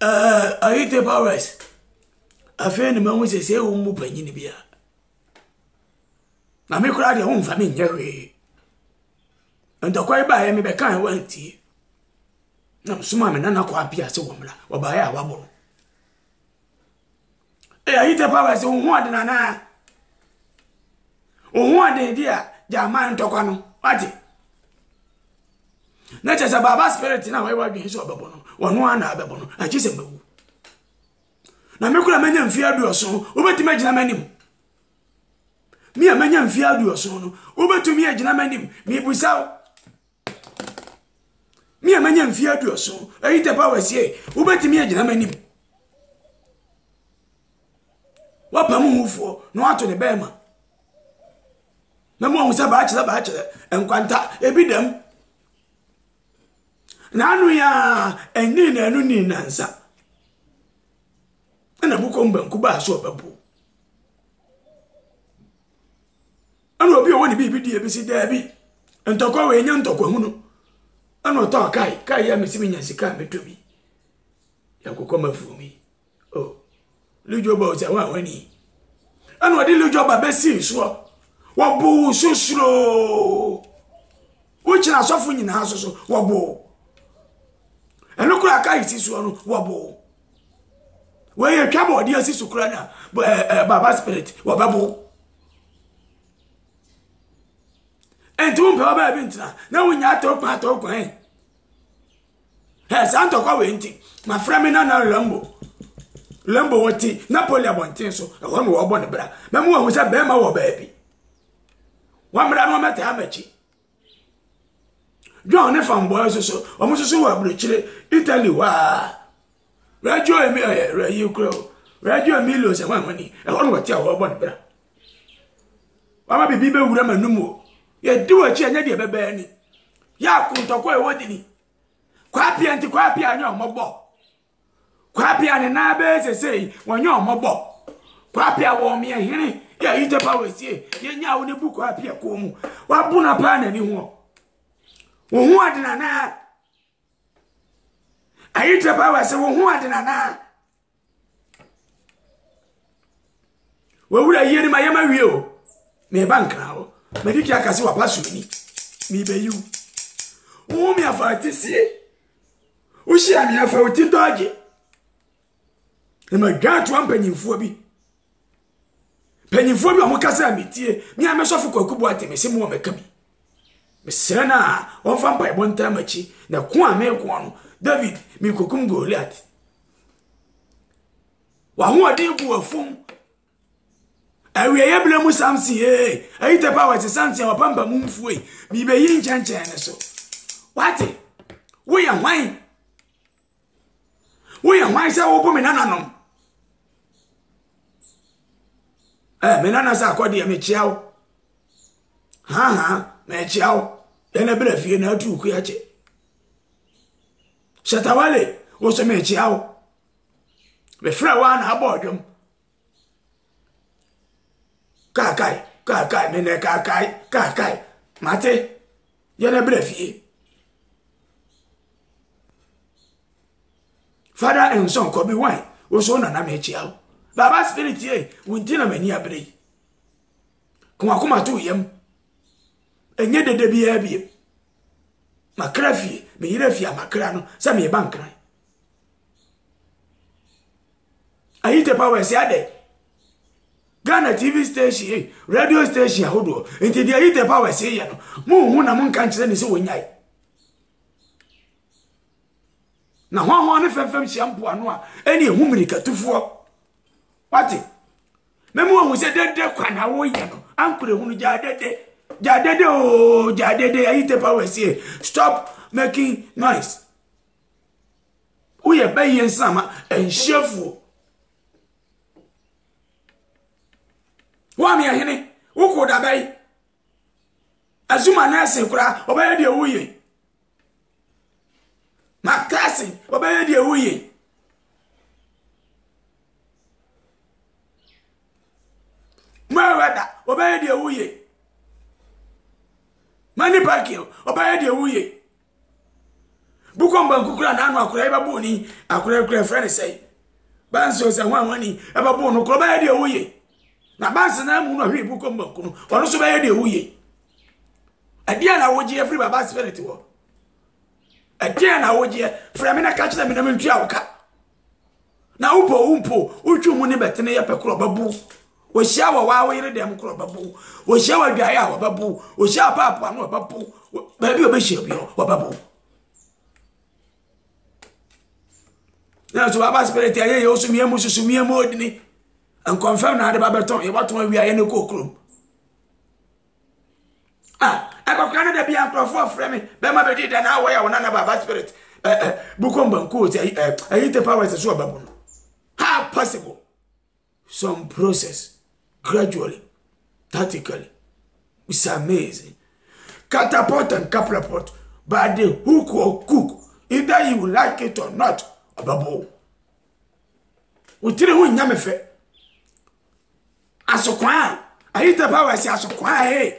Ayite powers. Afen ma hu se wo mu panyini bia. Na me kura de hu fa me nyehwe. Ntokwa ba ya me be kan wanti. Na suma me nana kwa apia se wo mra. Wo ba ya wabo. Ayite powers hu ade na. Hu ade dia jama ntokwa no. Ati. Na chese baba spirit na we wadwen so obebo no. Wono ana abebo no. Achise mbewu. Na mekura manya mfi aduoso obetumi agina manim mi amanya mfi aduoso no obetumi agina manim mi busaw mi amanya mfi aduoso ayite pawasie obetumi agina manim wapamu hufo no ato ne bema na mo hu ba achira enkwanta ebidam na anu ya eni na anu ni nansa ana bukomba nkuba so babu ana obi owoni bibidi ebisi da bi ntokwa we nya ntokwa hu no ana to kai ya mesimi nya sika metobi ya kokoma fumi oh lujo ba o se wa wani ana odi lujo ba besi so wo bu susuro wo china sofu nyina asoso wo bu eno kura kai si so no wo bu we twabo odi asisu kura na baba spirit wo babo entu mpe baba bi ntina na wonya atokwa santo kwa we nti ma frame na lambo wati napoli abontin so e wo me wo bo ne bra me mo hu se be ma wo ba bi wa mra no meta amachi John ne fambo so omo so wa bruchire Italy wa Radio Emilio se wan wani e hono wati awo bo ne bra mama bibi be wura manumo ye di wachi anya de bebe ni ya kuntokwa e wodini kwa pia anya omogbo kwa pia ne na be sesei wanya omogbo kwa pia wo mi ehiri ya ite pawesie ye nya wo ne bu kwa pia ko mu wa bu na pa na ni ho wo hu adina na ayite pawese wo hu adina na wo wura yeri ma yema wie o me bankra o me diki akase wa pasu ni mi be yu wo mi afatisie wo shi ami afa oti doge e ma gatu ampanyimfo bi panyimfo bi o mo kasa mitie mi amesofu kwakubu ateme se mo meka bi mesena on fa mpa ibonta machi na ko ameko no David mi kokum Goliath wa hu ade ku afum awie ye blemu Samson ayite power ti Samson wa pamba mumfu mi be yin chanchan ne so wate wo ya hwan se wo bo me nananom me nana sa akodi me chiao me chiao ene bra fie na atu ku ya che Shatawale wo so me chiao me fra wa na abodum kakai me ne kakai mate ene bra fie Father and son ko bi wan wo so na me chiao baba spirit wuntina mani abre kuma to yam enye dede bi ya bi makrafi me yirefi amakra no sa me bankran ayite power si ade Ghana TV station radio station ahodo enti dia ayite power si ye no mu hu na mu nka nkire ne se wonyai na ho ne femfem chiampo ano a eni ehu mirikatufo wati memu hu se dede kwa na wo ye no ankure hu no jadede ayite power si stop making noise uye bayen sama enshefu wa mi ahene wuko da bai azuma na se kura obaye de wuye makasi obaye de wuye mawada obaye de wuye mani pakio obaye de wuye bukomba nkukura na anu akura eba bo ni akura friend say banso se ho anwani eba bo no kro ba de wuye na banso na mu no hwe bu ko mbanku no ono so ba de wuye adia na woje every baba spirit wo adia na woje fra me na ka kire me na mentu awoka na umpo utwu mu ne betene ye pekro babu wo hia wa yire dem kro babu wo hia wa dwaye a wa babu wo hia papa no babu ba bi obehia bi wa babu na so baba spirit aye yo so miemu susumiemu odini and confirm na de babeton e baton wi aye ne kokrom akokra no da bia mkrofo frame be ma be di da na wo ya wona na baba spirit bukomba nko ayite powers so babu no how possible some process gradually tactically it's amazing catapult and caprapult by the hook or cook either you like it or not babu utire hu nyame fe asokwan ayite powers asokwan